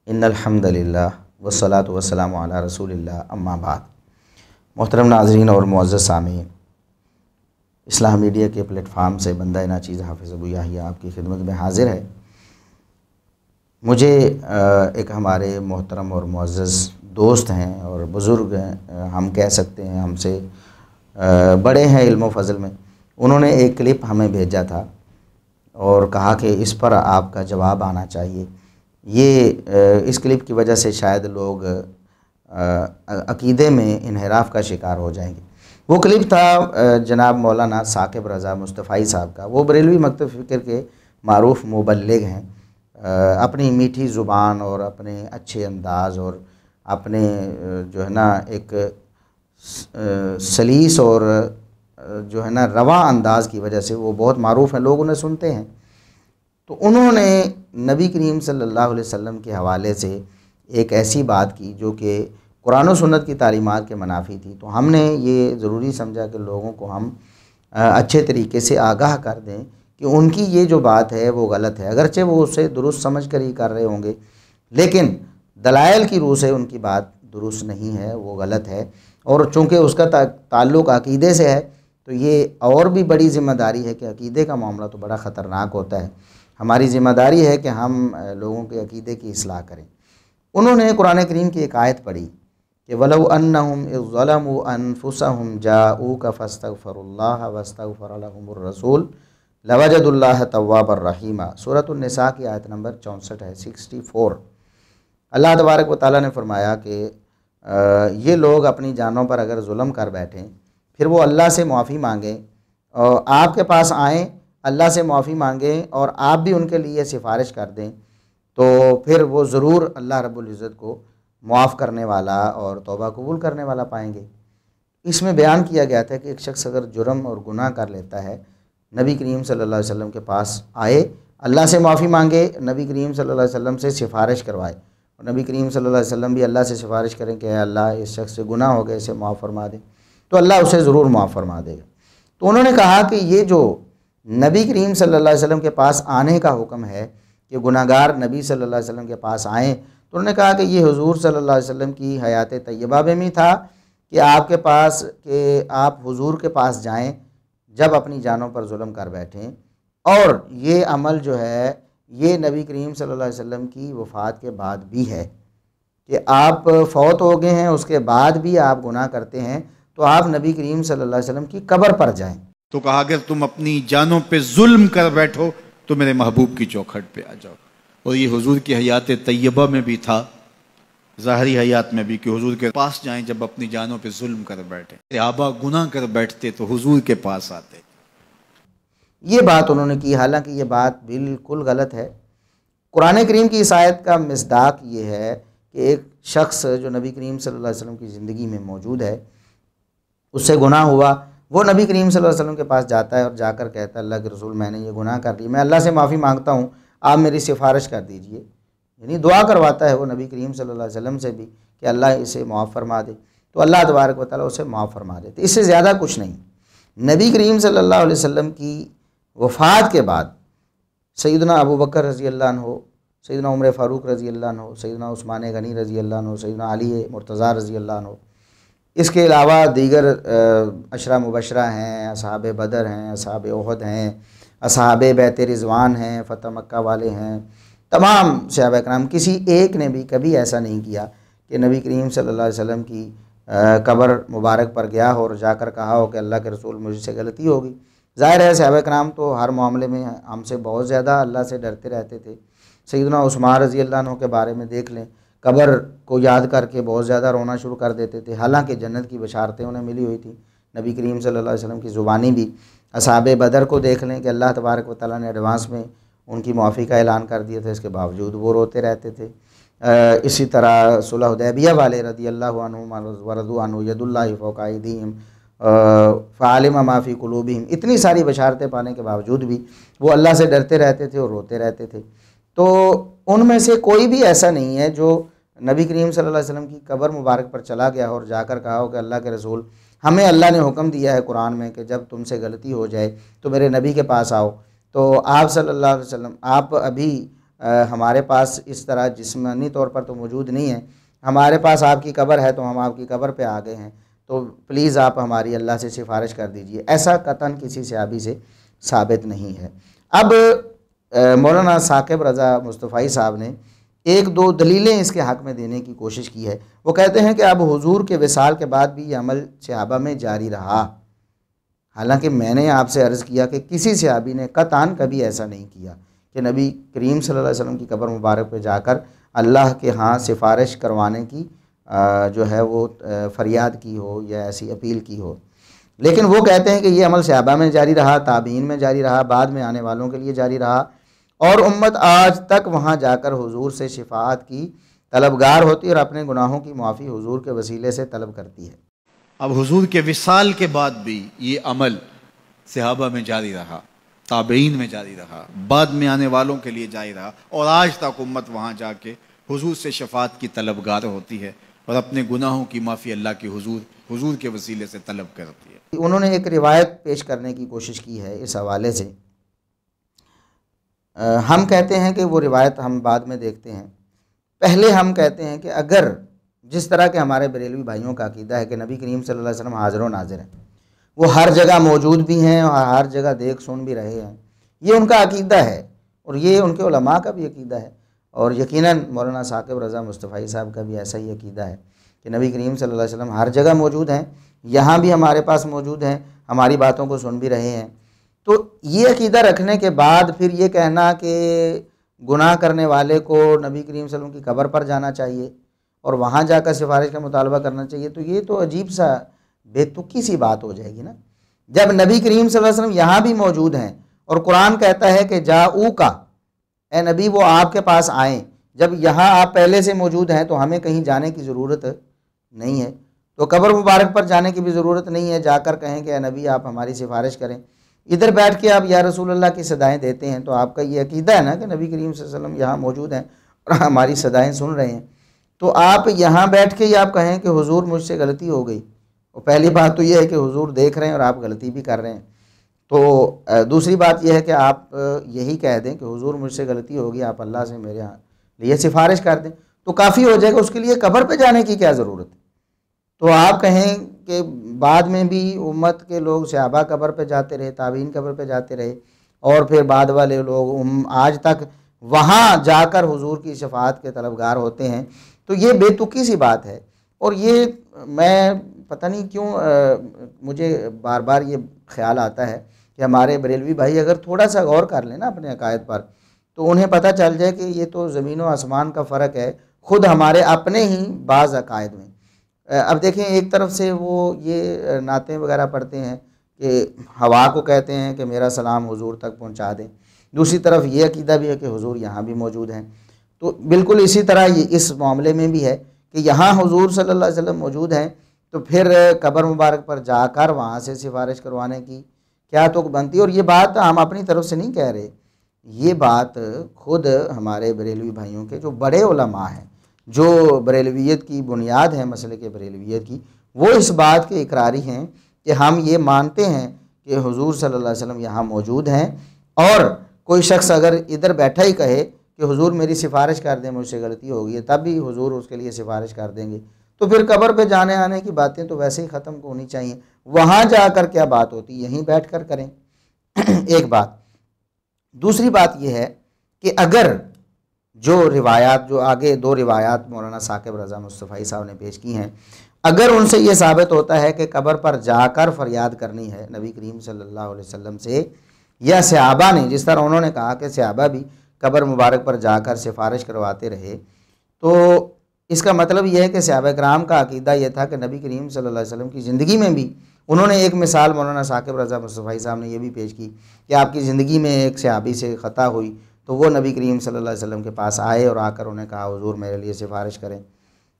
ان الحمد للہ والصلاۃ والسلام علی رسول اللہ اما بعد۔ محترم ناظرین اور معزز سامعین، اسلام میڈیا کے پلیٹ فارم سے بندہ ناچیز حافظ ابو یحییٰ آپ کی خدمت میں حاضر ہے۔ مجھے ایک ہمارے محترم اور معزز دوست ہیں اور بزرگ ہیں، ہم کہہ سکتے ہیں ہم سے بڑے ہیں علم و فضل میں، انہوں نے ایک کلپ ہمیں بھیجا تھا اور کہا کہ اس پر آپ کا جواب آنا چاہیے۔ یہ اس کلپ کی وجہ سے شاید لوگ عقیدے میں انحراف کا شکار ہو جائیں گے۔ وہ کلپ تھا جناب مولانا ثاقب رضا مصطفی صاحب کا۔ وہ بریلوی مکتب فکر کے معروف مبلغ ہیں۔ اپنی میٹھی زبان اور اپنے اچھے انداز اور اپنے جو ہے نا ایک سلیس اور جو ہے نا رواں انداز کی وجہ سے وہ بہت معروف ہیں، لوگ انہیں سنتے ہیں۔ تو انہوں نے نبی کریم صلی اللہ علیہ وسلم کے حوالے سے ایک ایسی بات کی جو کہ قرآن و سنت کی تعلیمات کے منافی تھی۔ تو ہم نے یہ ضروری سمجھا کہ لوگوں کو ہم اچھے طریقے سے آگاہ کر دیں کہ ان کی یہ جو بات ہے وہ غلط ہے، اگرچہ وہ اسے درست سمجھ کر ہی کر رہے ہوں گے، لیکن دلائل کی روح سے ان کی بات درست نہیں ہے، وہ غلط ہے۔ اور چونکہ اس کا تعلق عقیدے سے ہے تو یہ اور بھی بڑی ذمہ داری ہے کہ عقیدے کا معاملہ تو بڑا خطرناک ہوتا ہے۔ ہماری ذمہ داری ہے کہ ہم لوگوں کے عقیدے کی اصلاح کریں۔ انہوں نے قرآن کریم کی ایک آیت پڑھی کہ وَلَوْ أَنَّهُمْ إِذ ظَلَمُوا أَنفُسَهُمْ جَاءُوكَ فَاسْتَغْفَرُوا اللَّهَ وَاسْتَغْفَرَ لَهُمُ الرَّسُولُ لَوَجَدُوا اللَّهَ تَوَّابًا رَحِيمًا۔ سورۃ النساء کی آیت نمبر 64 ہے، 64۔ اللہ تبارک و تعالیٰ نے فرمایا کہ یہ لوگ اپنی جانوں پر اگر ظلم کر بیٹھیں، پھر وہ اللہ سے معافی مانگیں اور آپ کے پاس آئیں، اللہ سے معافی مانگیں اور آپ بھی ان کے لیے سفارش کر دیں، تو پھر وہ ضرور اللہ رب العزت کو معاف کرنے والا اور توبہ قبول کرنے والا پائیں گے۔ اس میں بیان کیا گیا تھا کہ ایک شخص اگر جرم اور گناہ کر لیتا ہے، نبی کریم صلی اللہ علیہ وسلم کے پاس آئے، اللہ سے معافی مانگے، نبی کریم صلی اللہ علیہ وسلم سے سفارش کروائے، اور نبی کریم صلی اللہ علیہ وسلم بھی اللہ سے سفارش کریں کہ اے اللہ اس شخص سے گناہ ہو گئے، اسے معاف فرما دے، تو اللہ اسے ضرور معاف فرما دے گا۔ تو انہوں نے کہا کہ یہ جو نبی کریم صلی اللہ علیہ وسلم کے پاس آنے کا حکم ہے کہ گناہ گار نبی صلی اللہ علیہ وسلم کے پاس آئیں، تو انہوں نے کہا کہ یہ حضور صلی اللہ علیہ وسلم کی حیات طیبہ میں بھی تھا کہ آپ حضور کے پاس جائیں جب اپنی جانوں پر ظلم کر بیٹھیں، اور یہ عمل جو ہے یہ نبی کریم صلی اللہ علیہ وسلم کی وفات کے بعد بھی ہے کہ آپ فوت ہو گئے ہیں، اس کے بعد بھی آپ گناہ کرتے ہیں تو آپ نبی کریم صلی اللہ علیہ وسلم کی قبر پر جائیں۔ تو کہا اگر تم اپنی جانوں پہ ظلم کر بیٹھو تو میرے محبوب کی چوکھٹ پہ آ جاؤ۔ اور یہ حضور کی حیات طیبہ میں بھی تھا، ظاہری حیات میں بھی، کہ حضور کے پاس جائیں جب اپنی جانوں پہ ظلم کر بیٹھیں۔ صحابہ گناہ کر بیٹھتے تو حضور کے پاس آتے۔ یہ بات انہوں نے کی، حالانکہ یہ بات بالکل غلط ہے۔ قرآن کریم کی اس آیت کا مصداق یہ ہے کہ ایک شخص جو نبی کریم صلی اللہ علیہ وسلم کی زندگی میں موجود ہے، اس سے گناہ ہوا، وہ نبی کریم صلی اللہ علیہ وسلم کے پاس جاتا ہے اور جا کر کہتا ہے اللہ کے رسول میں نے یہ گناہ کر لی، میں اللہ سے معافی مانگتا ہوں، آپ میری سفارش کر دیجئے، یعنی دعا کرواتا ہے وہ نبی کریم صلی اللہ علیہ وسلم سے بھی کہ اللہ اسے معاف فرما دے، تو اللہ تبارک و تعالیٰ اسے معاف فرما دیتے۔ اس سے زیادہ کچھ نہیں۔ نبی کریم صلی اللہ علیہ وسلم کی وفات کے بعد سیدنا ابو بکر رضی اللہ عنہ، سیدنا عمر فاروق رضی اللہ عنہ، سیدنا عثمان غنی رضی اللہ عنہ، سیدنا علی مرتضیٰ رضی اللہ عنہ، اس کے علاوہ دیگر عشرہ مبشرہ ہیں، اصحاب بدر ہیں، اصحاب احد ہیں، اصحاب بیت رضوان ہیں، فتح مکہ والے ہیں، تمام صحابہ کرام، کسی ایک نے بھی کبھی ایسا نہیں کیا کہ نبی کریم صلی اللہ علیہ وسلم کی قبر مبارک پر گیا ہو اور جا کر کہا ہو کہ اللہ کے رسول مجھ سے غلطی ہوگی۔ ظاہر ہے صحابہ کرام تو ہر معاملے میں ہم سے بہت زیادہ اللہ سے ڈرتے رہتے تھے۔ سیدنا عثمان رضی اللہ عنہ کے بارے میں دیکھ لیں، قبر کو یاد کر کے بہت زیادہ رونا شروع کر دیتے تھے، حالانکہ جنت کی بشارتیں انہیں ملی ہوئی تھیں، نبی کریم صلی اللہ علیہ وسلم کی زبانی بھی۔ اصحاب بدر کو دیکھ لیں کہ اللہ تبارک و تعالیٰ نے ایڈوانس میں ان کی معافی کا اعلان کر دیا تھا، اس کے باوجود وہ روتے رہتے تھے۔ اسی طرح صلح حدیبیہ والے رضی اللہ عنہم ورضوا عنہ ید اللہ فوق ایدیہم فعلم ما فی قلوبہم، اتنی ساری بشارتیں پانے کے باوجود بھی وہ اللہ سے ڈرتے رہتے تھے اور روتے رہتے تھے۔ تو ان میں سے کوئی بھی ایسا نہیں ہے جو نبی کریم صلی اللہ علیہ وسلم کی قبر مبارک پر چلا گیا اور جا کر کہا ہو کہ اللہ کے رسول ہمیں اللہ نے حکم دیا ہے قرآن میں کہ جب تم سے غلطی ہو جائے تو میرے نبی کے پاس آؤ، تو آپ صلی اللہ علیہ وسلم آپ ابھی ہمارے پاس اس طرح جسمانی طور پر تو موجود نہیں ہے، ہمارے پاس آپ کی قبر ہے تو ہم آپ کی قبر پہ آ گئے ہیں، تو پلیز آپ ہماری اللہ سے سفارش کر دیجئے، ایسا قطعاً کسی صحابی سے ثابت نہیں ہے۔ اب مولانا ثاقب رضا مصطفی صاحب نے ایک دو دلیلیں اس کے حق میں دینے کی کوشش کی ہے۔ وہ کہتے ہیں کہ اب حضور کے وصال کے بعد بھی یہ عمل صحابہ میں جاری رہا، حالانکہ میں نے آپ سے عرض کیا کہ کسی صحابی نے قطعاً کبھی ایسا نہیں کیا کہ نبی کریم صلی اللہ علیہ وسلم کی قبر مبارک پہ جا کر اللہ کے ہاں سفارش کروانے کی جو ہے وہ فریاد کی ہو یا ایسی اپیل کی ہو، لیکن وہ کہتے ہیں کہ یہ عمل صحابہ میں جاری رہا، تابعین میں جاری رہا، بعد میں آنے والوں کے لیے جاری رہا، اور امت آج تک وہاں جا کر حضور سے شفاعت کی طلبگار ہوتی ہے اور اپنے گناہوں کی معافی حضور کے وسیلے سے طلب کرتی ہے۔ اب حضور کے وصال کے بعد بھی یہ عمل صحابہ میں جاری رہا، تابعین میں جاری رہا، بعد میں آنے والوں کے لیے جاری رہا، اور آج تک امت وہاں جا کے حضور سے شفاعت کی طلبگار ہوتی ہے اور اپنے گناہوں کی معافی اللہ کے حضور کے وسیلے سے طلب کرتی ہے۔ انہوں نے ایک روایت پیش کرنے کی کوشش کی ہے اس حوالے سے، ہم کہتے ہیں کہ وہ روایت ہم بعد میں دیکھتے ہیں، پہلے ہم کہتے ہیں کہ اگر جس طرح کے ہمارے بریلوی بھائیوں کا عقیدہ ہے کہ نبی کریم صلی اللہ علیہ وسلم حاضر و ناظر ہیں، وہ ہر جگہ موجود بھی ہیں اور ہر جگہ دیکھ سن بھی رہے ہیں، یہ ان کا عقیدہ ہے اور یہ ان کے علماء کا بھی عقیدہ ہے، اور یقیناً مولانا ثاقب رضا مصطفی صاحب کا بھی ایسا ہی عقیدہ ہے کہ نبی کریم صلی اللہ علیہ وسلم ہر جگہ موجود ہیں، یہاں بھی ہمارے پاس موجود ہیں، ہماری باتوں کو سن بھی رہے ہیں۔ تو یہ عقیدہ رکھنے کے بعد پھر یہ کہنا کہ گناہ کرنے والے کو نبی کریم صلی اللہ علیہ وسلم کی قبر پر جانا چاہیے اور وہاں جا کر سفارش کا مطالبہ کرنا چاہیے، تو یہ تو عجیب سا بے تکی سی بات ہو جائے گی نا، جب نبی کریم صلی اللہ علیہ وسلم یہاں بھی موجود ہیں اور قرآن کہتا ہے کہ جاؤ کا، اے نبی وہ آپ کے پاس آئیں، جب یہاں آپ پہلے سے موجود ہیں تو ہمیں کہیں جانے کی ضرورت نہیں ہے، تو قبر مبارک پر جانے کی بھی ضرورت نہیں ہے، جا کر کہیں کہ اے نبی آپ ہماری سفارش کریں۔ ادھر بیٹھ کے آپ یا رسول اللہ کی صدائیں دیتے ہیں، تو آپ کا یہ عقیدہ ہے نا کہ نبی کریم صلی اللہ علیہ وسلم یہاں موجود ہیں اور ہماری صدائیں سن رہے ہیں، تو آپ یہاں بیٹھ کے آپ کہیں کہ حضور مجھ سے غلطی ہو گئی، اور پہلی بات تو یہ ہے کہ حضور دیکھ رہے ہیں اور آپ غلطی بھی کر رہے ہیں، تو دوسری بات یہ ہے کہ آپ یہی کہہ دیں کہ حضور مجھ سے غلطی ہوگی، آپ اللہ سے میرے لیے سفارش کر دیں، تو کافی ہو جائے گا، اس کے لیے قبر پہ جانے کی کیا ضرورت ہے؟ تو آپ کہیں کہ بعد میں بھی امت کے لوگ صحابہ قبر پہ جاتے رہے، تابعین قبر پہ جاتے رہے، اور پھر بعد والے لوگ آج تک وہاں جا کر حضور کی شفاعت کے طلبگار ہوتے ہیں، تو یہ بے تکی سی بات ہے، اور یہ میں پتہ نہیں کیوں مجھے بار بار یہ خیال آتا ہے کہ ہمارے بریلوی بھائی اگر تھوڑا سا غور کر لیں نا اپنے عقائد پر، تو انہیں پتہ چل جائے کہ یہ تو زمین و آسمان کا فرق ہے خود ہمارے اپنے ہی بعض عقائد میں۔ اب دیکھیں، ایک طرف سے وہ یہ نعتیں وغیرہ پڑھتے ہیں کہ ہوا کو کہتے ہیں کہ میرا سلام حضور تک پہنچا دیں، دوسری طرف یہ عقیدہ بھی ہے کہ حضور یہاں بھی موجود ہیں، تو بالکل اسی طرح یہ اس معاملے میں بھی ہے کہ یہاں حضور صلی اللہ علیہ وسلم موجود ہیں، تو پھر قبر مبارک پر جا کر وہاں سے سفارش کروانے کی کیا تو بنتی ہے؟ اور یہ بات ہم اپنی طرف سے نہیں کہہ رہے، یہ بات خود ہمارے بریلوی بھائیوں کے جو بڑے علماء ہیں، جو بریلویت کی بنیاد ہے مسلک بریلویت کی، وہ اس بات کے اقراری ہیں کہ ہم یہ مانتے ہیں کہ حضور صلی اللہ علیہ وسلم یہاں موجود ہیں، اور کوئی شخص اگر ادھر بیٹھا ہی کہے کہ حضور میری سفارش کر دیں، مجھ سے غلطی ہو گئی ہے، تب بھی حضور اس کے لیے سفارش کر دیں گے، تو پھر قبر پہ جانے آنے کی باتیں تو ویسے ہی ختم ہونی چاہیے، وہاں جا کر کیا بات ہوتی، یہیں بیٹھ کر کریں۔ ایک بات۔ دوسری بات یہ ہے کہ اگر جو روایات، جو آگے دو روایات مولانا ثاقب رضا مصطفی صاحب نے پیش کی ہیں، اگر ان سے یہ ثابت ہوتا ہے کہ قبر پر جا کر فریاد کرنی ہے نبی کریم صلی اللہ علیہ وسلم سے، یا صحابہ نے جس طرح انہوں نے کہا کہ صحابہ بھی قبر مبارک پر جا کر سفارش کرواتے رہے، تو اس کا مطلب یہ ہے کہ صحابہ کرام کا عقیدہ یہ تھا کہ نبی کریم صلی اللہ علیہ وسلم کی زندگی میں بھی، انہوں نے ایک مثال مولانا ثاقب رضا مصطفی صاحب نے یہ بھی پیش کی کہ آپ کی زندگی میں ایک صحابی سے خطا ہوئی، تو وہ نبی کریم صلی اللہ علیہ وسلم کے پاس آئے اور آ کر انہوں نے کہا حضور میرے لیے سفارش کریں،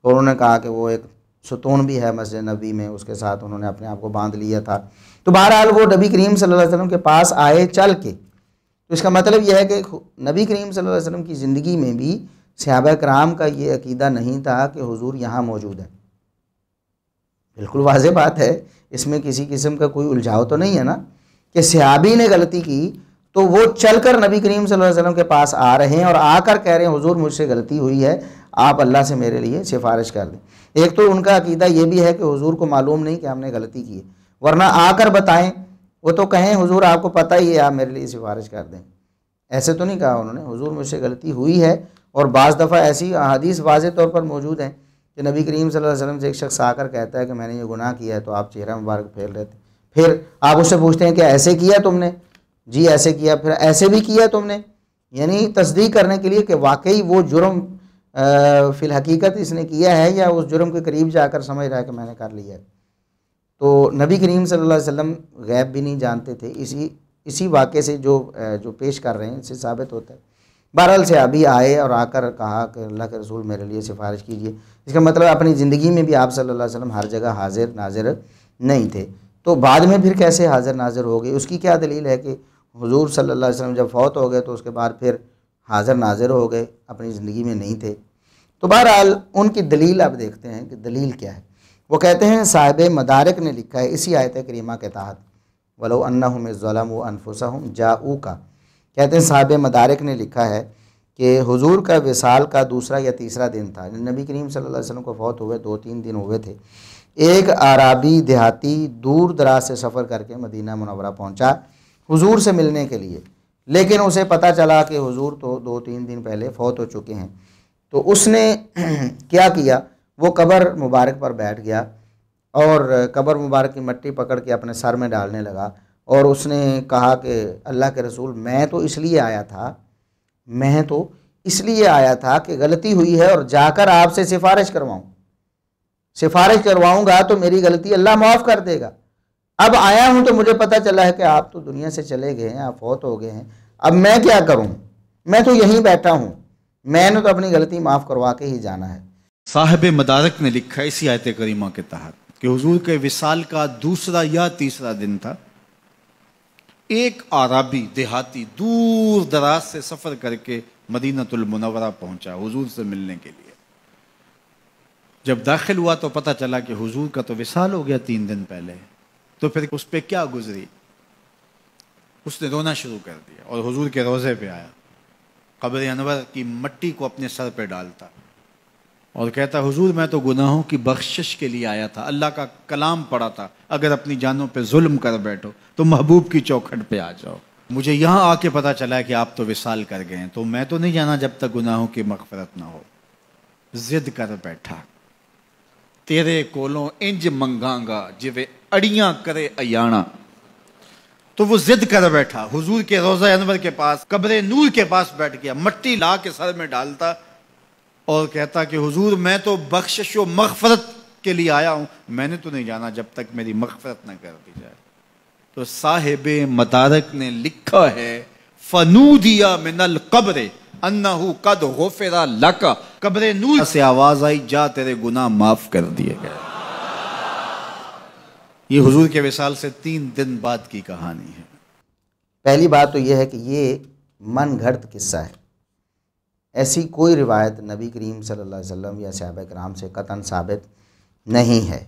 اور انہوں نے کہا کہ وہ ایک ستون بھی ہے مسجد نبی میں، اس کے ساتھ انہوں نے اپنے آپ کو باندھ لیا تھا، تو بہرحال وہ نبی کریم صلی اللہ علیہ وسلم کے پاس آئے چل کے، تو اس کا مطلب یہ ہے کہ نبی کریم صلی اللہ علیہ وسلم کی زندگی میں بھی صحابہ کرام کا یہ عقیدہ نہیں تھا کہ حضور یہاں موجود ہے۔ بالکل واضح بات ہے، اس میں کسی قسم کا کوئی الجھاؤ تو نہیں ہے نا کہ صحابی نے غلطی کی تو وہ چل کر نبی کریم صلی اللہ علیہ وسلم کے پاس آ رہے ہیں اور آ کر کہہ رہے ہیں حضور مجھ سے غلطی ہوئی ہے، آپ اللہ سے میرے لیے سفارش کر دیں۔ ایک تو ان کا عقیدہ یہ بھی ہے کہ حضور کو معلوم نہیں کہ ہم نے غلطی کی ہے، ورنہ آ کر بتائیں، وہ تو کہیں حضور آپ کو پتہ ہی ہے، آپ میرے لیے سفارش کر دیں۔ ایسے تو نہیں کہا انہوں نے، حضور مجھ سے غلطی ہوئی ہے۔ اور بعض دفعہ ایسی احادیث واضح طور پر موجود ہیں کہ نبی کریم صلی اللہ علیہ وسلم سے ایک شخص آ کر کہتا ہے کہ میں نے یہ گناہ کیا ہے، تو آپ چہرہ مبارک پھیر لیتے، پھر آپ اس سے پوچھتے ہیں کہ ایسے کیا تم نے؟ جی ایسے کیا، پھر ایسے بھی کیا تم نے، یعنی تصدیق کرنے کے لیے کہ واقعی وہ جرم فی الحقیقت اس نے کیا ہے یا اس جرم کے قریب جا کر سمجھ رہا ہے کہ میں نے کر لیا ہے۔ تو نبی کریم صلی اللہ علیہ وسلم غیب بھی نہیں جانتے تھے، اسی واقعے سے جو پیش کر رہے ہیں اس سے ثابت ہوتا ہے۔ بہرحال صحابی آئے اور آ کر کہا کہ اللہ کے رسول میرے لیے سفارش کیجئے۔ اس کا مطلب اپنی زندگی میں بھی آپ صلی اللہ علیہ وسلم ہر جگہ حاضر ناظر نہیں تھے، تو بعد میں پھر کیسے حاضر ناظر ہو گئے؟ اس کی کیا دلیل ہے کہ حضور صلی اللہ علیہ وسلم جب فوت ہو گئے تو اس کے بعد پھر حاضر ناظر ہو گئے، اپنی زندگی میں نہیں تھے؟ تو بہرحال ان کی دلیل آپ دیکھتے ہیں کہ دلیل کیا ہے۔ وہ کہتے ہیں صاحب مدارک نے لکھا ہے اسی آیت کریمہ کے تحت، وَلَوْ أَنَّهُمْ إِذْ ظَلَمُوا أَنفُسَهُمْ جَاءُوكَ، کہتے ہیں صاحب مدارک نے لکھا ہے کہ حضور کا وصال کا دوسرا یا تیسرا دن تھا، نبی کریم صلی اللہ علیہ وسلم کو فوت ہوئے 2-3 دن ہوئے تھے۔ ایک عرابی دیہاتی دور دراز سے سفر کر کے مدینہ منورہ پہنچا حضور سے ملنے کے لیے، لیکن اسے پتہ چلا کہ حضور تو 2-3 دن پہلے فوت ہو چکے ہیں۔ تو اس نے کیا کیا، وہ قبر مبارک پر بیٹھ گیا اور قبر مبارک کی مٹی پکڑ کے اپنے سر میں ڈالنے لگا، اور اس نے کہا کہ اللہ کے رسول میں تو اس لیے آیا تھا کہ غلطی ہوئی ہے اور جا کر آپ سے سفارش کرواؤں گا تو میری غلطی اللہ معاف کر دے گا۔ اب آیا ہوں تو مجھے پتہ چلا ہے کہ آپ تو دنیا سے چلے گئے ہیں، آپ فوت ہو گئے ہیں، اب میں کیا کروں؟ میں تو یہیں بیٹھا ہوں، میں نے تو اپنی غلطی معاف کروا کے ہی جانا ہے۔ صاحب مدارک نے لکھا اسی آیت کریمہ کے تحت کہ حضور کے وصال کا دوسرا یا تیسرا دن تھا، ایک عرابی دیہاتی دور دراز سے سفر کر کے مدینہ المنورہ پہنچا حضور سے ملنے کے لیے۔ جب داخل ہوا تو پتہ چلا کہ حضور کا تو وصال ہو گیا 3 دن پہلے، تو پھر اس پہ کیا گزری؟ اس نے رونا شروع کر دیا اور حضور کے روضے پہ آیا، قبر انور کی مٹی کو اپنے سر پہ ڈالتا اور کہتا حضور میں تو گناہوں کی بخشش کے لیے آیا تھا، اللہ کا کلام پڑھا تھا، اگر اپنی جانوں پہ ظلم کر بیٹھو تو محبوب کی چوکھٹ پہ آ جاؤ۔ مجھے یہاں آ کے پتہ چلا کہ آپ تو وصال کر گئے ہیں، تو میں تو نہیں جانا جب تک گناہوں کی مغفرت نہ ہو۔ ضد کر بیٹھا، تیرے کولوں انج منگاں گا جویں اڑیاں کرے ایانا۔ تو وہ ضد کر بیٹھا، حضور کے روضہ انور کے پاس قبر نور کے پاس بیٹھ گیا، مٹی لا کے سر میں ڈالتا اور کہتا کہ حضور میں تو بخشش و مغفرت کے لیے آیا ہوں، میں نے تو نہیں جانا جب تک میری مغفرت نہ کر دی جائے۔ تو صاحب مدارک نے لکھا ہے فنودی من القبر انہ قد غفر لک، قبر نور سے آواز آئی جا تیرے گناہ معاف کر دیے گئے۔ یہ حضور کے وصال سے 3 دن بعد کی کہانی ہے۔ پہلی بات تو یہ ہے کہ یہ من گھڑت قصہ ہے، ایسی کوئی روایت نبی کریم صلی اللہ علیہ وسلم یا صحابہ کرام سے قطعاً ثابت نہیں ہے۔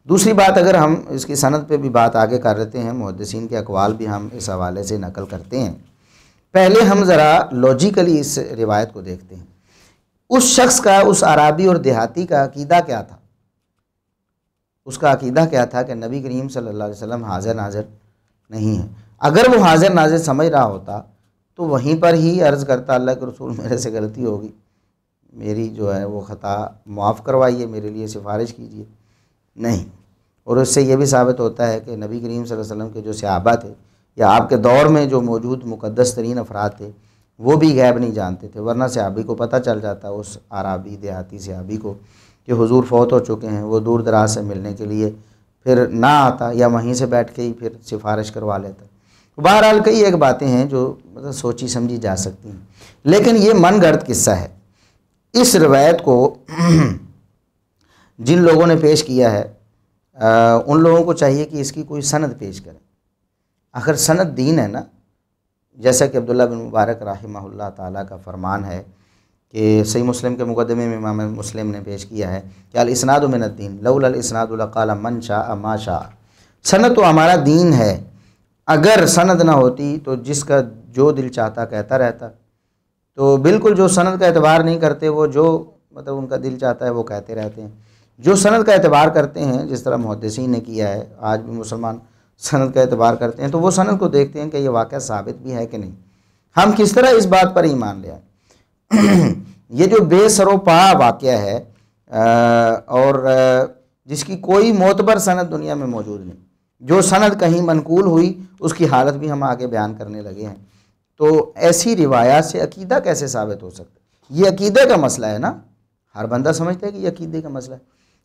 دوسری بات، اگر ہم اس کی سند پہ بھی بات آگے کر لیتے ہیں، محدثین کے اقوال بھی ہم اس حوالے سے نقل کرتے ہیں۔ پہلے ہم ذرا لاجیکلی اس روایت کو دیکھتے ہیں۔ اس شخص کا، اس عرابی اور دیہاتی کا عقیدہ کیا تھا؟ اس کا عقیدہ کیا تھا کہ نبی کریم صلی اللہ علیہ وسلم حاضر ناظر نہیں ہے۔ اگر وہ حاضر ناظر سمجھ رہا ہوتا تو وہیں پر ہی عرض کرتا اللہ کے رسول میرے سے غلطی ہوگی، میری جو ہے وہ خطا معاف کروائیے، میرے لیے سفارش کیجیے۔ نہیں، اور اس سے یہ بھی ثابت ہوتا ہے کہ نبی کریم صلی اللہ علیہ وسلم کے جو صحابہ تھے یا آپ کے دور میں جو موجود مقدس ترین افراد تھے وہ بھی غیب نہیں جانتے تھے، ورنہ صحابی کو پتہ چل جاتا، اس عرابی دیہاتی صحابی کو، کہ حضور فوت ہو چکے ہیں، وہ دور دراز سے ملنے کے لیے پھر نہ آتا یا وہیں سے بیٹھ کے ہی پھر سفارش کروا لیتا۔ بہرحال کئی ایک باتیں ہیں جو مطلب سوچی سمجھی جا سکتی ہیں، لیکن یہ من گھڑت قصہ ہے۔ اس روایت کو جن لوگوں نے پیش کیا ہے ان لوگوں کو چاہیے کہ اس کی کوئی سند پیش کریں۔ آخر سند دین ہے نا، جیسا کہ عبداللہ بن مبارک رحمہ اللہ تعالیٰ کا فرمان ہے کہ صحیح مسلم کے مقدمے میں امام مسلم نے پیش کیا ہے کہ الاسناد من الدین لولا الاسناد لقال من شاء ما شاء، سند تو ہمارا دین ہے، اگر سند نہ ہوتی تو جس کا جو دل چاہتا کہتا رہتا. تو بالکل جو سند کا اعتبار نہیں کرتے وہ جو مطلب ان کا دل چاہتا ہے وہ کہتے رہتے ہیں. جو سند کا اعتبار کرتے ہیں جس طرح محدثین نے کیا ہے، آج بھی مسلمان سند کا اعتبار کرتے ہیں، تو وہ سند کو دیکھتے ہیں کہ یہ واقعہ ثابت بھی ہے کہ نہیں. ہم کس طرح اس بات پر ایمان لے آئے. یہ جو بے سر و پا واقعہ ہے اور جس کی کوئی معتبر سند دنیا میں موجود نہیں، جو سند کہیں منقول ہوئی اس کی حالت بھی ہم آگے بیان کرنے لگے ہیں. تو ایسی روایات سے عقیدہ کیسے ثابت ہو سکتا ہے؟ یہ عقیدے کا مسئلہ ہے نا. ہر بندہ سمجھتا ہے کہ یہ عقیدے کا مسئلہ ہے.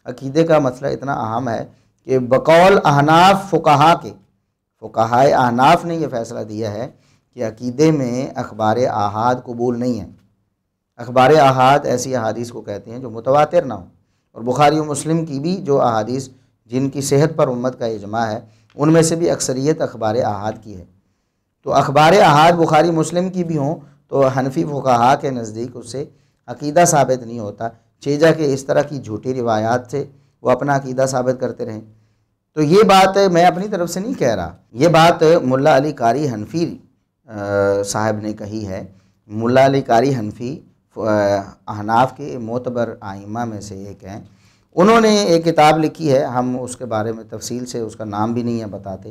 عقیدے کا مسئلہ اتنا اہم ہے کہ بقول احناف فقہائے احناف نے یہ فیصلہ دیا ہے کہ عقیدے میں اخبار آحاد قبول نہیں ہے. اخبار آحاد ایسی احادیث کو کہتے ہیں جو متواتر نہ ہو، اور بخاری و مسلم کی بھی جو احادیث جن کی صحت پر امت کا اجماع ہے ان میں سے بھی اکثریت اخبار آحاد کی ہے. تو اخبار آحاد بخاری مسلم کی بھی ہوں تو حنفی فقہا کے نزدیک اس سے عقیدہ ثابت نہیں ہوتا، چیجا کہ اس طرح کی جھوٹی روایات سے وہ اپنا عقیدہ ثابت کرتے رہیں. تو یہ بات میں اپنی طرف سے نہیں کہہ رہا، یہ بات ملا علی قاری حنفی صاحب نے کہی ہے. ملا علی قاری حنفی احناف کے معتبر ائمہ میں سے ایک ہیں. انہوں نے ایک کتاب لکھی ہے، ہم اس کے بارے میں تفصیل سے اس کا نام بھی نہیں ہے بتاتے،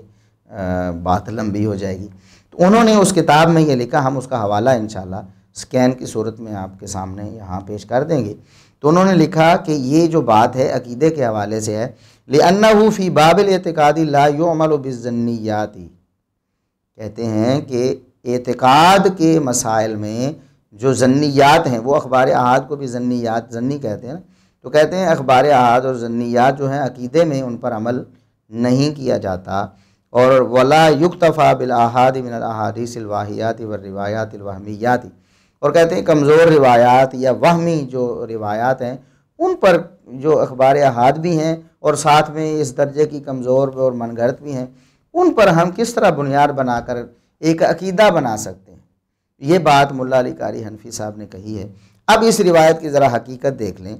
بات لمبی ہو جائے گی. تو انہوں نے اس کتاب میں یہ لکھا، ہم اس کا حوالہ انشاءاللہ سکین کی صورت میں آپ کے سامنے یہاں پیش کر دیں گے. تو انہوں نے لکھا کہ یہ جو بات ہے عقیدے کے حوالے سے ہے، لِأَنَّهُ فِي بَابِ الْاعْتِقَادِ لَا يُعْمَلُ بِالظَّنِّيَّاتِ. کہتے ہیں کہ اعتقاد کے مسائل میں جو ظنیات ہیں، وہ اخبار احاد کو بھی ظنیات ظنی کہتے ہیں نا، تو کہتے ہیں اخبار احاد اور ظنیات جو ہیں عقیدے میں ان پر عمل نہیں کیا جاتا. اور ولا یکتفی بالاحاد من الاحادیث الواہیات والروایات الوہمیات، اور کہتے ہیں کمزور روایات یا وہمی جو روایات ہیں ان پر جو اخبار احاد بھی ہیں اور ساتھ میں اس درجے کی کمزور اور من گھڑت بھی ہیں، ان پر ہم کس طرح بنیاد بنا کر ایک عقیدہ بنا سکتے ہیں. یہ بات ملا علی قاری حنفی صاحب نے کہی ہے. اب اس روایت کی ذرا حقیقت دیکھ لیں.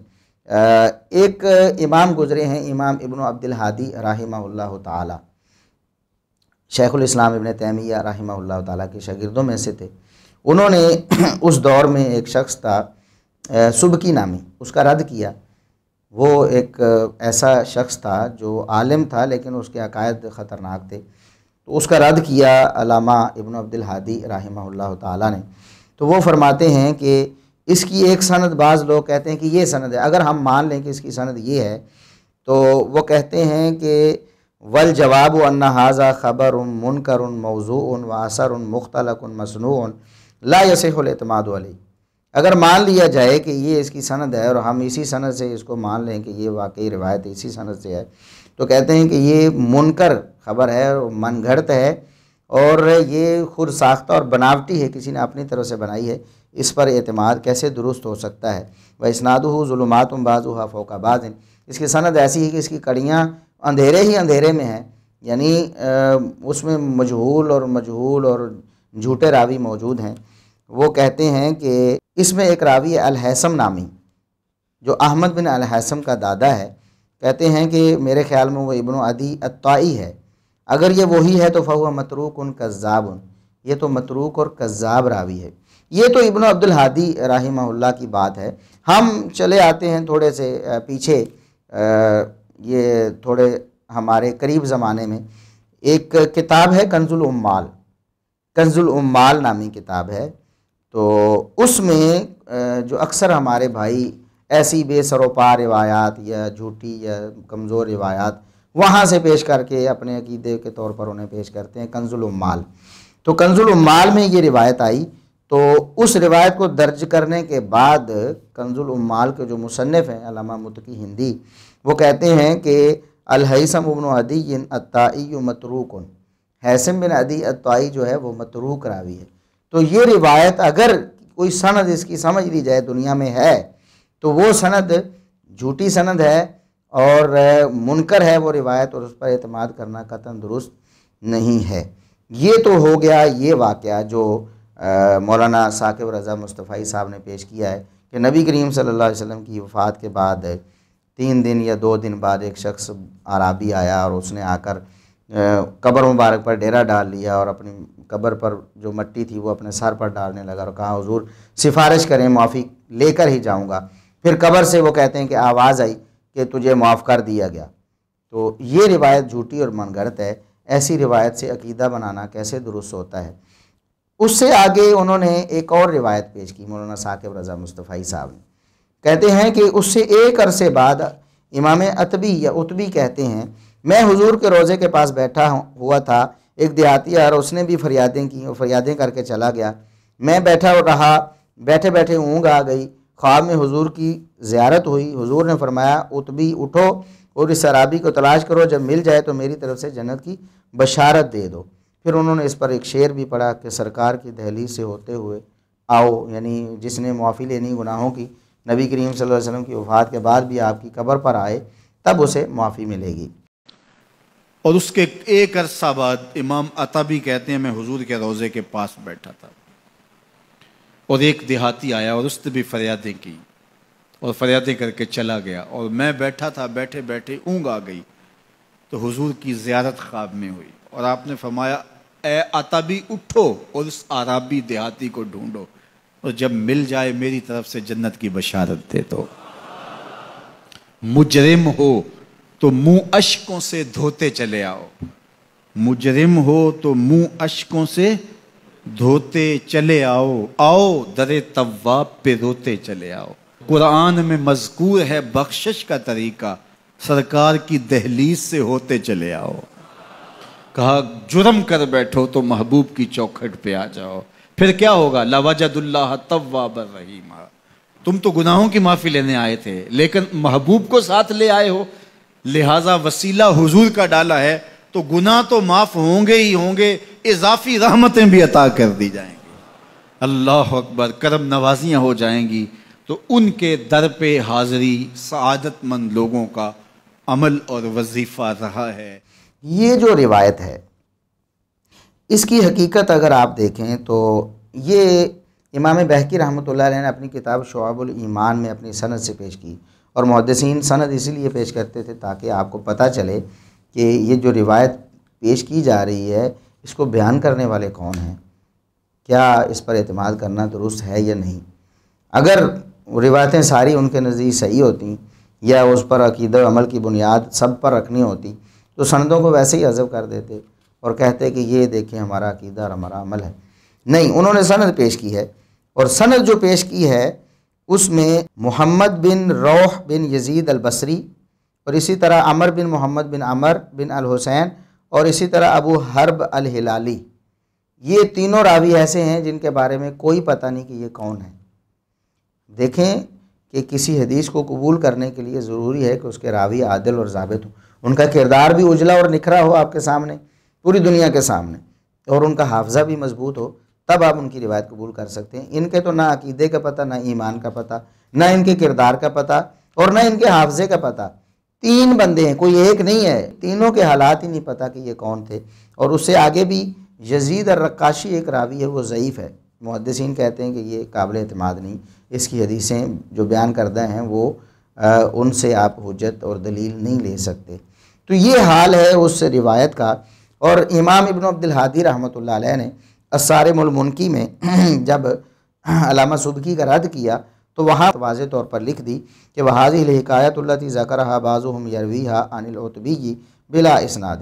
ایک امام گزرے ہیں، امام ابن عبد الہادی رحمہ اللہ تعالی، شیخ الاسلام ابن تیمیہ رحمہ اللہ تعالیٰ کے شاگردوں میں سے تھے. انہوں نے اس دور میں ایک شخص تھا سبکی نامی، اس کا رد کیا. وہ ایک ایسا شخص تھا جو عالم تھا لیکن اس کے عقائد خطرناک تھے، تو اس کا رد کیا علامہ ابن عبد الہادی رحمہ اللہ تعالیٰ نے. تو وہ فرماتے ہیں کہ اس کی ایک سند، بعض لوگ کہتے ہیں کہ یہ سند ہے، اگر ہم مان لیں کہ اس کی سند یہ ہے تو وہ کہتے ہیں کہ والجواب ان ھذا خبر منکر موضوع واثر مختلق مصنوع لا یصح الاعتماد علیہ. اگر مان لیا جائے کہ یہ اس کی سند ہے اور ہم اسی سند سے اس کو مان لیں کہ یہ واقعی روایت اسی سند سے ہے، تو کہتے ہیں کہ یہ منکر خبر ہے اور من گھڑت ہے اور یہ خود ساختہ اور بناوٹی ہے، کسی نے اپنی طرف سے بنائی ہے، اس پر اعتماد کیسے درست ہو سکتا ہے. وَإِسْنَادُهُ ظُلُمَاتٌ بَعْضُهَا فَوْقَ بَعْضٍ. اس کی سند ایسی ہے کہ اس کی کڑیاں اندھیرے ہی اندھیرے میں ہیں، یعنی اس میں مجہول اور جھوٹے راوی موجود ہیں. وہ کہتے ہیں کہ اس میں ایک راوی الحیثم نامی جو احمد بن الحیثم کا دادا ہے، کہتے ہیں کہ میرے خیال میں وہ ابن عدی الطائی ہے. اگر یہ وہی ہے تو فہو متروک کذاب، یہ تو متروک اور کذاب راوی ہے. یہ تو ابن عبد الہادی رحمہ اللہ کی بات ہے. ہم چلے آتے ہیں تھوڑے سے پیچھے، یہ تھوڑے ہمارے قریب زمانے میں ایک کتاب ہے کنز العمال، کنز العمال نامی کتاب ہے. تو اس میں جو اکثر ہمارے بھائی ایسی بے سروپا روایات یا جھوٹی یا کمزور روایات وہاں سے پیش کر کے اپنے عقیدے کے طور پر انہیں پیش کرتے ہیں کنز العمال. تو کنز العمال میں یہ روایت آئی، تو اس روایت کو درج کرنے کے بعد کنز العمال کے جو مصنف ہیں علامہ متقی ہندی، وہ کہتے ہیں کہ الحیثم ابن عدی الطائی متروک، حیثم بن عدی الطائی جو ہے وہ متروک راوی ہے. تو یہ روایت اگر کوئی سند اس کی سمجھ لی جائے دنیا میں ہے تو وہ سند جھوٹی سند ہے اور منکر ہے وہ روایت، اور اس پر اعتماد کرنا قطعاً درست نہیں ہے. یہ تو ہو گیا یہ واقعہ جو مولانا ثاقب رضا مصطفی صاحب نے پیش کیا ہے کہ نبی کریم صلی اللہ علیہ وسلم کی وفات کے بعد 3 دن یا 2 دن بعد ایک شخص عرابی آیا اور اس نے آ کر قبر مبارک پر ڈیرا ڈال لیا اور اپنی قبر پر جو مٹی تھی وہ اپنے سر پر ڈالنے لگا اور کہا حضور سفارش کریں معافی لے کر ہی جاؤں گا۔ پھر قبر سے وہ کہتے ہیں کہ آواز آئی کہ تجھے معاف کر دیا گیا۔ تو یہ روایت جھوٹی اور من گھڑت ہے، ایسی روایت سے عقیدہ بنانا کیسے درست ہوتا ہے؟ اس سے آگے انہوں نے ایک اور روایت پیش کی مولانا ثاقب رضا مصطفی صاحب نے، کہتے ہیں کہ اس سے ایک عرصے بعد امام عتبی یا عتبی کہتے ہیں میں حضور کے روضے کے پاس بیٹھا ہوا تھا، ایک دیہاتی اور اس نے بھی فریادیں کی اور فریادیں کر کے چلا گیا، میں بیٹھا رہا، بیٹھے بیٹھے اونگ آ گئی، خواب میں حضور کی زیارت ہوئی، حضور نے فرمایا عتبی اٹھو اور اس عرابی کو تلاش کرو، جب مل جائے تو میری طرف سے جنت کی بشارت دے دو۔ پھر انہوں نے اس پر ایک شعر بھی پڑھا کہ سرکار کی دہلیز سے ہوتے ہوئے آؤ، یعنی جس نے معافی لینی گناہوں کی، نبی کریم صلی اللہ علیہ وسلم کی وفات کے بعد بھی آپ کی قبر پر آئے تب اسے معافی ملے گی۔ اور اس کے ایک عرصہ بعد امام عتبی کہتے ہیں میں حضور کے روضے کے پاس بیٹھا تھا اور ایک دیہاتی آیا اور اس نے بھی فریادیں کی اور فریادیں کر کے چلا گیا، اور میں بیٹھا تھا، بیٹھے بیٹھے اونگ آ گئی تو حضور کی زیارت خواب میں ہوئی اور آپ نے فرمایا اے عتبی اٹھو اور اس عرابی دیہاتی کو ڈھونڈو اور جب مل جائے میری طرف سے جنت کی بشارت دے دو۔ مجرم ہو تو منہ اشکوں سے دھوتے چلے آؤ، مجرم ہو تو منہ اشکوں سے دھوتے چلے آؤ، آؤ در تواب پہ روتے چلے آؤ۔ قرآن میں مذکور ہے بخشش کا طریقہ، سرکار کی دہلیز سے ہوتے چلے آؤ۔ کہا جرم کر بیٹھو تو محبوب کی چوکھٹ پہ آ جاؤ، پھر کیا ہوگا؟ لَوَجَدُ اللَّهَ تَوَّابًا رَحِيمًا۔ تم تو گناہوں کی معافی لینے آئے تھے لیکن محبوب کو ساتھ لے آئے ہو، لہٰذا وسیلہ حضور کا ڈالا ہے تو گناہ تو معاف ہوں گے ہی ہوں گے، اضافی رحمتیں بھی عطا کر دی جائیں گی۔ اللہ اکبر، کرم نوازیاں ہو جائیں گی۔ تو ان کے در پہ حاضری سعادت مند لوگوں کا عمل اور وظیفہ رہا ہے۔ یہ جو روایت ہے اس کی حقیقت اگر آپ دیکھیں تو یہ امام بہقی رحمۃ اللہ علیہ نے اپنی کتاب شعب الایمان میں اپنی سند سے پیش کی، اور محدثین سند اسی لیے پیش کرتے تھے تاکہ آپ کو پتہ چلے کہ یہ جو روایت پیش کی جا رہی ہے اس کو بیان کرنے والے کون ہیں، کیا اس پر اعتماد کرنا درست ہے یا نہیں۔ اگر روایتیں ساری ان کے نزدیک صحیح ہوتی یا اس پر عقیدہ و عمل کی بنیاد سب پر رکھنی ہوتی تو سندوں کو ویسے ہی حذف کر دیتے اور کہتے کہ یہ دیکھیں ہمارا عقیدہ اور ہمارا عمل ہے۔ نہیں، انہوں نے سند پیش کی ہے، اور سند جو پیش کی ہے اس میں محمد بن روح بن یزید البصری اور اسی طرح عمر بن محمد بن عمر بن الحسین اور اسی طرح ابو حرب الہلالی، یہ تینوں راوی ایسے ہیں جن کے بارے میں کوئی پتہ نہیں کہ یہ کون ہے۔ دیکھیں کہ کسی حدیث کو قبول کرنے کے لیے ضروری ہے کہ اس کے راوی عادل اور ضابط ہوں، ان کا کردار بھی اجلا اور نکھرا ہو آپ کے سامنے، پوری دنیا کے سامنے، اور ان کا حافظہ بھی مضبوط ہو، تب آپ ان کی روایت قبول کر سکتے ہیں۔ ان کے تو نہ عقیدے کا پتہ، نہ ایمان کا پتہ، نہ ان کے کردار کا پتہ اور نہ ان کے حافظے کا پتہ۔ تین بندے ہیں، کوئی ایک نہیں ہے، تینوں کے حالات ہی نہیں پتہ کہ یہ کون تھے۔ اور اس سے آگے بھی یزید الرقاشی ایک راوی ہے، وہ ضعیف ہے، محدثین کہتے ہیں کہ یہ قابل اعتماد نہیں، اس کی حدیثیں جو بیان کردہ ہیں وہ ان سے آپ حجت اور دلیل نہیں لے سکتے۔ تو یہ حال ہے اس روایت کا۔ اور امام ابن عبد الحادی رحمۃ اللہ علیہ نے الصارم المنکی میں جب علامہ سبکی کا رد کیا تو وہاں واضح طور پر لکھ دی کہ وَهَذِهِ الْحِكَایَةُ الَّتِي ذَكَرَهَا بَعْضُهُمْ يَرْوِيهَا عَنِ الْعُتْبِيِّ بِلَا إِسْنَادٍ۔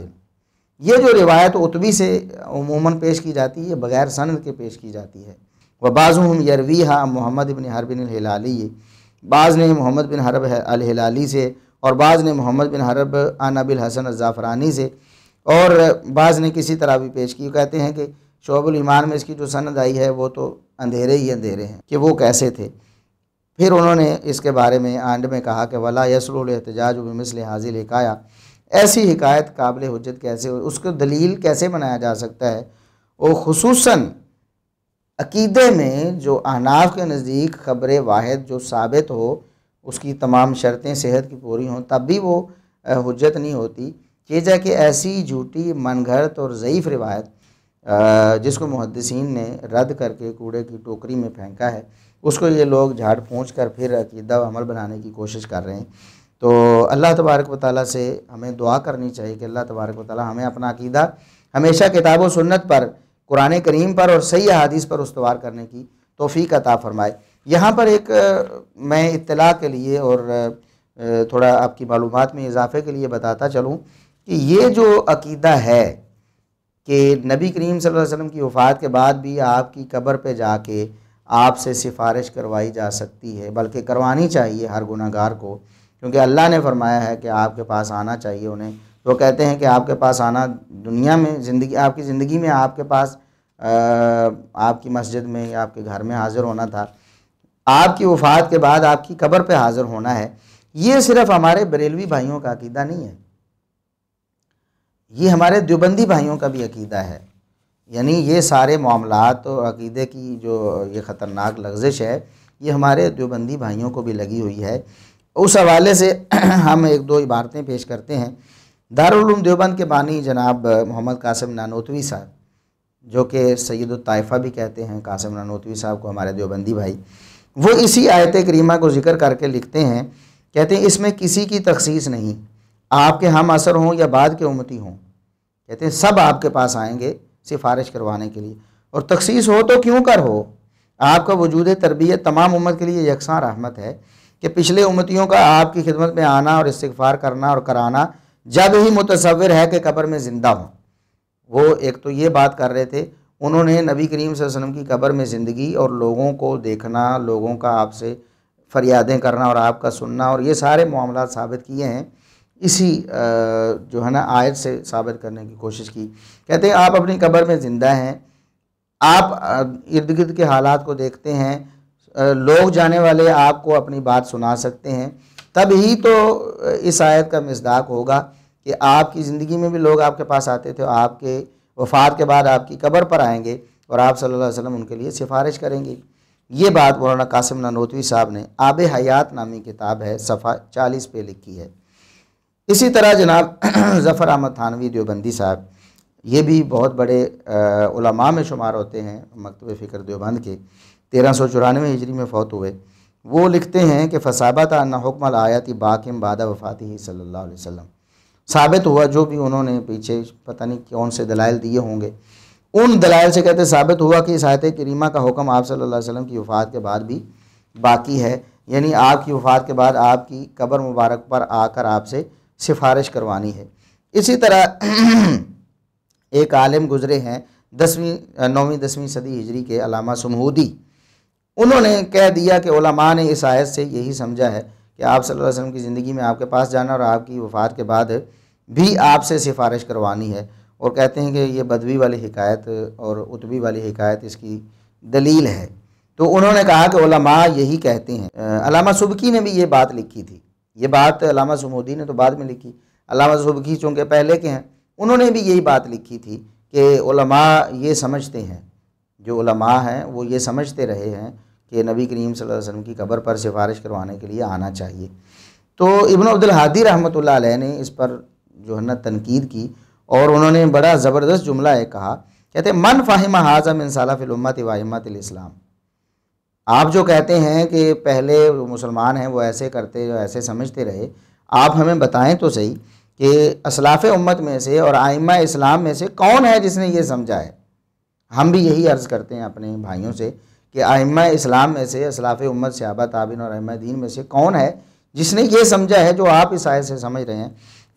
یہ جو روایت عتبی سے عموماً پیش کی جاتی ہے بغیر سند کے پیش کی جاتی ہے۔ وَبَعْضُهُمْ يَرْوِيهَا عن محمد بن حرب الہلالی، بعض نے محمد بن حرب الہلالی سے، اور بعض نے محمد بن حرب عن ابی الحسن الزعفرانی سے، اور بعض نے کسی طرح بھی پیش کی۔ کہتے ہیں کہ شعب الایمان میں اس کی جو سند آئی ہے وہ تو اندھیرے ہی اندھیرے ہیں کہ وہ کیسے تھے۔ پھر انہوں نے اس کے بارے میں آنڈ میں کہا کہ ولا یصلح الاحتجاج بمثل هذه الحکایہ، ایسی حکایت قابل حجت کیسے ہو، اس کو دلیل کیسے بنایا جا سکتا ہے، اور خصوصاً عقیدے میں جو احناف کے نزدیک خبر واحد جو ثابت ہو، اس کی تمام شرطیں صحت کی پوری ہوں، تب بھی وہ حجت نہیں ہوتی، کہ ایسی جھوٹی من گھڑت اور ضعیف روایت جس کو محدثین نے رد کر کے کوڑے کی ٹوکری میں پھینکا ہے، اس کو یہ لوگ جھاڑ پھونچ کر پھر عقیدہ و عمل بنانے کی کوشش کر رہے ہیں۔ تو اللہ تبارک و تعالیٰ سے ہمیں دعا کرنی چاہیے کہ اللہ تبارک و تعالیٰ ہمیں اپنا عقیدہ ہمیشہ کتاب و سنت پر، قرآن کریم پر اور صحیح احادیث پر استوار کرنے کی توفیق عطا فرمائے۔ یہاں پر ایک میں اطلاع کے لیے اور تھوڑا آپ کی معلومات میں اضافے کے لیے بتاتا چلوں کہ یہ جو عقیدہ ہے کہ نبی کریم صلی اللہ علیہ وسلم کی وفات کے بعد بھی آپ کی قبر پہ جا کے آپ سے سفارش کروائی جا سکتی ہے، بلکہ کروانی چاہیے ہر گناہ گار کو، کیونکہ اللہ نے فرمایا ہے کہ آپ کے پاس آنا چاہیے انہیں۔ وہ کہتے ہیں کہ آپ کے پاس آنا دنیا میں آپ کی زندگی میں آپ کے پاس آپ کی مسجد میں یا آپ کے گھر میں حاضر ہونا تھا، آپ کی وفات کے بعد آپ کی قبر پہ حاضر ہونا ہے۔ یہ صرف ہمارے بریلوی بھائیوں کا عقیدہ نہیں ہے، یہ ہمارے دیوبندی بھائیوں کا بھی عقیدہ ہے۔ یعنی یہ سارے معاملات اور عقیدے کی جو یہ خطرناک لغزش ہے، یہ ہمارے دیوبندی بھائیوں کو بھی لگی ہوئی ہے۔ اس حوالے سے ہم ایک دو عبارتیں پیش کرتے ہیں۔ دارالعلوم دیوبند کے بانی جناب محمد قاسم نانوتوی صاحب، جو کہ سید الطائفہ بھی کہتے ہیں قاسم نانوتوی صاحب کو، ہمارے دیوبندی بھائی، وہ اسی آیت کریمہ کو ذکر کر کے لکھتے ہیں، کہتے ہیں اس میں کسی کی تخصیص نہیں، آپ کے ہم اثر ہوں یا بعد کے امتی ہوں، کہتے ہیں سب آپ کے پاس آئیں گے سفارش کروانے کے لیے، اور تخصیص ہو تو کیوں کر ہو، آپ کا وجود تربیت تمام امت کے لیے یکساں رحمت ہے کہ پچھلے امتیوں کا آپ کی خدمت میں آنا اور استغفار کرنا اور کرانا جب ہی متصور ہے کہ قبر میں زندہ ہوں۔ وہ ایک تو یہ بات کر رہے تھے، انہوں نے نبی کریم صلی اللہ علیہ وسلم کی قبر میں زندگی اور لوگوں کو دیکھنا، لوگوں کا آپ سے فریادیں کرنا اور آپ کا سننا اور یہ سارے معاملات ثابت کیے ہیں، اسی جو ہے نا آیت سے ثابت کرنے کی کوشش کی۔ کہتے ہیں آپ اپنی قبر میں زندہ ہیں، آپ ارد گرد کے حالات کو دیکھتے ہیں، لوگ جانے والے آپ کو اپنی بات سنا سکتے ہیں، تب ہی تو اس آیت کا مصداق ہوگا کہ آپ کی زندگی میں بھی لوگ آپ کے پاس آتے تھے، آپ کے وفات کے بعد آپ کی قبر پر آئیں گے اور آپ صلی اللہ علیہ وسلم ان کے لیے سفارش کریں گے۔ یہ بات مولانا قاسم نانوتوی صاحب نے آب حیات نامی کتاب ہے صفحہ 40 پہ لکھی ہے۔ اسی طرح جناب ظفر احمد تھانوی دیوبندی صاحب، یہ بھی بہت بڑے علماء میں شمار ہوتے ہیں، مکتب فکر دیوبند کے، 1394 ہجری میں فوت ہوئے۔ وہ لکھتے ہیں کہ فثابت ان حکم الآیات باقم بعد وفاتہ صلی اللہ علیہ وسلم، ثابت ہوا جو بھی انہوں نے پیچھے پتہ نہیں کون سے دلائل دیے ہوں گے، ان دلائل سے کہتے ثابت ہوا کہ اس آیت کریمہ کا حکم آپ صلی اللہ علیہ وسلم کی وفات کے بعد بھی باقی ہے، یعنی آپ کی وفات کے بعد آپ کی قبر مبارک پر آ کر آپ سے سفارش کروانی ہے۔ اسی طرح ایک عالم گزرے ہیں 9ویں 10ویں صدی ہجری کے علامہ سمہودی، انہوں نے کہہ دیا کہ علماء نے اس آیت سے یہی سمجھا ہے کہ آپ صلی اللہ علیہ وسلم کی زندگی میں آپ کے پاس جانا اور آپ کی وفات کے بعد بھی آپ سے سفارش کروانی ہے، اور کہتے ہیں کہ یہ بدوی والی حکایت اور اتبی والی حکایت اس کی دلیل ہے۔ تو انہوں نے کہا کہ علماء یہی کہتے ہیں۔ علامہ سبکی نے بھی یہ بات لکھی تھی، یہ بات علامہ سمودی نے تو بعد میں لکھی، علامہ سبکی چونکہ پہلے کے ہیں، انہوں نے بھی یہی بات لکھی تھی کہ علماء یہ سمجھتے ہیں، جو علماء ہیں وہ یہ سمجھتے رہے ہیں کہ نبی کریم صلی اللہ علیہ وسلم کی قبر پر سفارش کروانے کے لیے آنا چاہیے۔ تو ابن عبد الحادی رحمۃ اللہ علیہ نے اس پر جو ہے نا تنقید کی، اور انہوں نے بڑا زبردست جملہ ایک کہا، کہتے ہیں من فہم ھذا من سلف الامت و ائمۃ الاسلام، آپ جو کہتے ہیں کہ پہلے مسلمان ہیں وہ ایسے کرتے ایسے سمجھتے رہے، آپ ہمیں بتائیں تو صحیح کہ اسلاف امت میں سے اور ائمہ اسلام میں سے کون ہے جس نے یہ سمجھا ہے۔ ہم بھی یہی عرض کرتے ہیں اپنے بھائیوں سے کہ ائمہ اسلام میں سے، اسلاف امت صحابہ تابعین اور ائمہ دین میں سے کون ہے جس نے یہ سمجھا ہے جو آپ اس آیت سے سمجھ رہے ہیں۔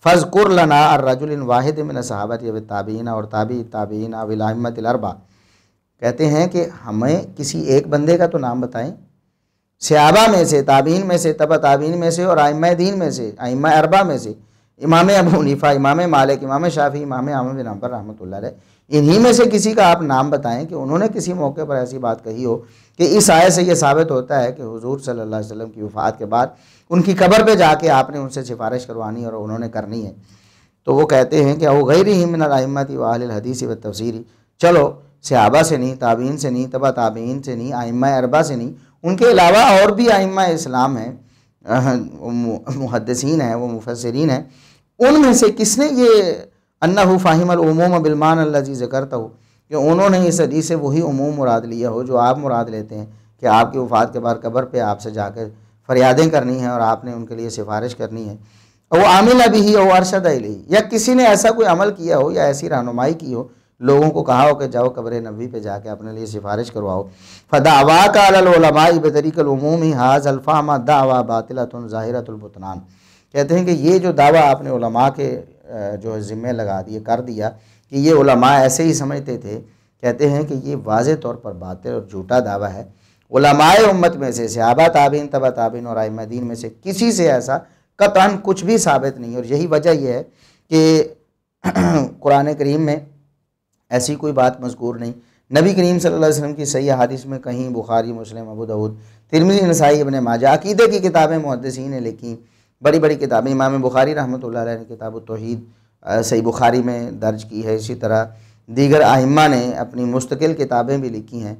فاذکر لنا الرجل واحد من الصحابہ والتابعین اور تابعی التابعین والائمۃ الاربعہ، کہتے ہیں کہ ہمیں کسی ایک بندے کا تو نام بتائیں، صحابہ میں سے، تابعین میں سے، تبع تابعین میں سے اور ائمہ دین میں سے، ائمہ اربعہ میں سے، امام ابو حنیفہ، امام مالک، امام شافعی، امام احمد بن حنبل رحمۃ اللہ علیہ، انہی میں سے کسی کا آپ نام بتائیں کہ انہوں نے کسی موقع پر ایسی بات کہی ہو کہ اس آیت سے یہ ثابت ہوتا ہے کہ حضور صلی اللہ علیہ وسلم کی وفات کے بعد ان کی قبر پہ جا کے آپ نے ان سے سفارش کروانی اور انہوں نے کرنی ہے۔ تو وہ کہتے ہیں کہ او غیرہم من الائمۃ و اہل الحدیث والتفسیر، چلو صحابہ سے نہیں، تابعین سے نہیں، تبع تابعین سے نہیں، ائمہ اربعہ سے نہیں، ان کے علاوہ اور بھی ائمہ اسلام ہیں، محدثین ہیں، وہ مفسرین ہیں، ان میں سے کس نے یہ انہ فاہم العموم بالمعنی الذی ذکرتہ، کہ انہوں نے اس حدیث سے وہی عموم مراد لیا ہو جو آپ مراد لیتے ہیں کہ آپ کی وفات کے بعد قبر پہ آپ سے جا کر فریادیں کرنی ہیں اور آپ نے ان کے لیے سفارش کرنی ہے، وہ عامل ابھی ہی او ارشد الیہ، یا کسی نے ایسا کوئی عمل کیا ہو یا ایسی رہنمائی کی ہو، لوگوں کو کہا ہو کہ جاؤ قبر نبوی پہ جا کے اپنے لیے سفارش کرواؤ، فدعواک علی العلماء بطریق العموم ھذا الفہم دعوی باطلۃ ظاہرۃ البطلان، کہتے ہیں کہ یہ جو دعویٰ آپ نے علماء کے جو ذمہ لگا دیے کر دیا کہ یہ علماء ایسے ہی سمجھتے تھے، کہتے ہیں کہ یہ واضح طور پر باطل اور جھوٹا دعویٰ ہے۔ علماء امت میں سے، صحابہ تابعین تبع تابعین اور ائمہ دین میں سے کسی سے ایسا قطعاً کچھ بھی ثابت نہیں، اور یہی وجہ یہ ہے کہ قرآن کریم میں ایسی کوئی بات مذکور نہیں، نبی کریم صلی اللہ علیہ وسلم کی صحیح حدیث میں کہیں بخاری، مسلم، ابو داؤد، ترمذی، نسائی، ابن ماجہ، عقیدے کی کتابیں محدثین نے لکھی، بڑی بڑی کتابیں، امام بخاری رحمۃ اللہ علیہ نے کتاب التوحید صحیح بخاری میں درج کی ہے، اسی طرح دیگر ائمہ نے اپنی مستقل کتابیں بھی لکھی ہیں،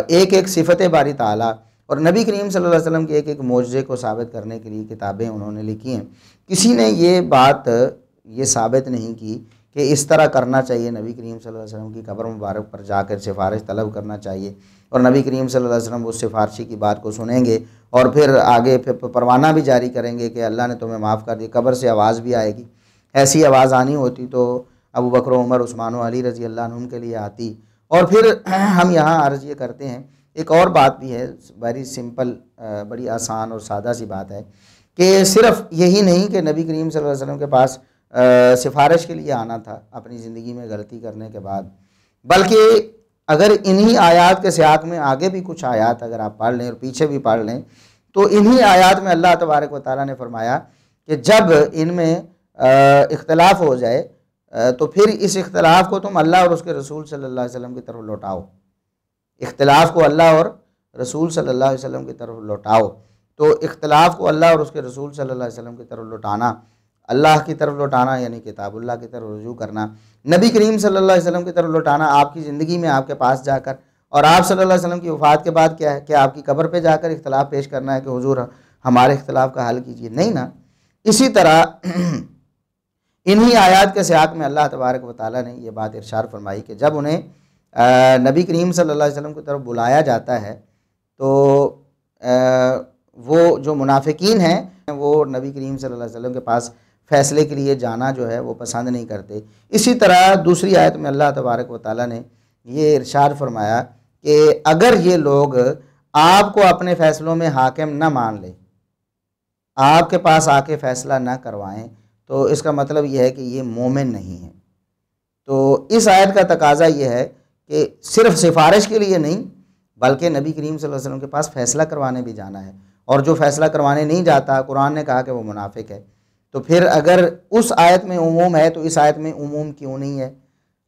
ایک ایک صفت باری تعالیٰ اور نبی کریم صلی اللہ علیہ وسلم کے ایک ایک معجزے کو ثابت کرنے کے لیے کتابیں انہوں نے لکھی ہیں۔ کسی نے یہ بات یہ ثابت نہیں کی کہ اس طرح کرنا چاہیے، نبی کریم صلی اللہ علیہ وسلم کی قبر مبارک پر جا کر سفارش طلب کرنا چاہیے، اور نبی کریم صلی اللہ علیہ وسلم اس سفارشی کی بات کو سنیں گے اور پھر آگے پروانہ بھی جاری کریں گے کہ اللہ نے تمہیں معاف کر دی، قبر سے آواز بھی آئے گی۔ ایسی آواز آنی ہوتی تو ابو بکر و عمر، عثمان و علی رضی اللہ عنہم کے لیے آتی۔ اور پھر ہم یہاں عرض یہ کرتے ہیں، ایک اور بات بھی ہے، ویری سمپل، بڑی آسان اور سادہ سی بات ہے کہ صرف یہی نہیں کہ نبی کریم صلی اللہ علیہ وسلم کے پاس سفارش کے لیے آنا تھا اپنی زندگی میں غلطی کرنے کے بعد، بلکہ اگر انہی آیات کے سیاق میں آگے بھی کچھ آیات اگر آپ پڑھ لیں اور پیچھے بھی پڑھ لیں تو انہی آیات میں اللہ تبارک و تعالیٰ نے فرمایا کہ جب ان میں اختلاف ہو جائے تو پھر اس اختلاف کو تم اللہ اور اس کے رسول صلی اللہ علیہ وسلم کی طرف لوٹاؤ، اختلاف کو اللہ اور رسول صلی اللہ علیہ وسلم کی طرف لوٹاؤ۔ تو اختلاف کو اللہ اور اس کے رسول صلی اللہ علیہ وسلم کی طرف لوٹانا، اللہ کی طرف لوٹانا یعنی کتاب اللہ کی طرف رجوع کرنا، نبی کریم صلی اللہ علیہ وسلم کی طرف لوٹانا آپ کی زندگی میں آپ کے پاس جا کر، اور آپ صلی اللہ علیہ وسلم کی وفات کے بعد کیا ہے کہ آپ کی قبر پہ جا کر اختلاف پیش کرنا ہے کہ حضور ہمارے اختلاف کا حل کیجیے، نہیں نا۔ اسی طرح انہی آیات کے سیاق میں اللہ تبارک و تعالیٰ نے یہ بات ارشاد فرمائی کہ جب انہیں نبی کریم صلی اللہ علیہ وسلم کی طرف بلایا جاتا ہے تو وہ جو منافقین ہیں وہ نبی کریم صلی اللہ علیہ وسلم کے پاس فیصلے کے لیے جانا جو ہے وہ پسند نہیں کرتے۔ اسی طرح دوسری آیت میں اللہ تبارک و تعالیٰ نے یہ ارشاد فرمایا کہ اگر یہ لوگ آپ کو اپنے فیصلوں میں حاکم نہ مان لیں، آپ کے پاس آ کے فیصلہ نہ کروائیں، تو اس کا مطلب یہ ہے کہ یہ مومن نہیں ہے۔ تو اس آیت کا تقاضا یہ ہے کہ صرف سفارش کے لیے نہیں بلکہ نبی کریم صلی اللہ علیہ وسلم کے پاس فیصلہ کروانے بھی جانا ہے، اور جو فیصلہ کروانے نہیں جاتا قرآن نے کہا کہ وہ منافق ہے۔ تو پھر اگر اس آیت میں عموم ہے تو اس آیت میں عموم کیوں نہیں ہے؟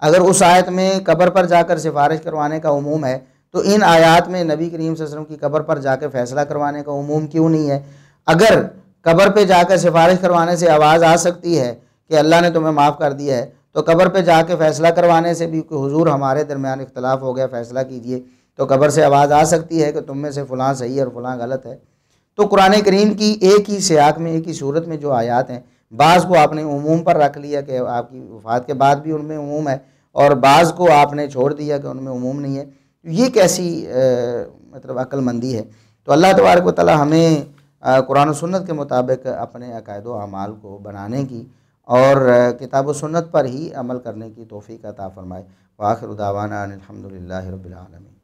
اگر اس آیت میں قبر پر جا کر سفارش کروانے کا عموم ہے تو ان آیات میں نبی کریم صلی اللہ علیہ وسلم کی قبر پر جا کے فیصلہ کروانے کا عموم کیوں نہیں ہے؟ اگر قبر پہ جا کر سفارش کروانے سے آواز آ سکتی ہے کہ اللہ نے تمہیں معاف کر دیا ہے، تو قبر پہ جا کے فیصلہ کروانے سے بھی کہ حضور ہمارے درمیان اختلاف ہو گیا فیصلہ کیجئے، تو قبر سے آواز آ سکتی ہے کہ تم میں سے فلاں صحیح ہے اور فلاں غلط ہے۔ تو قرآن کریم کی ایک ہی سیاق میں ایک ہی صورت میں جو آیات ہیں، بعض کو آپ نے عموم پر رکھ لیا کہ آپ کی وفات کے بعد بھی ان میں عموم ہے، اور بعض کو آپ نے چھوڑ دیا کہ ان میں عموم نہیں ہے۔ یہ کیسی مطلب عقل مندی ہے؟ تو اللہ تبارک و تعالی ہمیں قرآن و سنت کے مطابق اپنے عقائد و اعمال کو بنانے کی اور کتاب و سنت پر ہی عمل کرنے کی توفیق عطا فرمائے۔ وآخر دعوانا ان الحمد للہ رب العالمین۔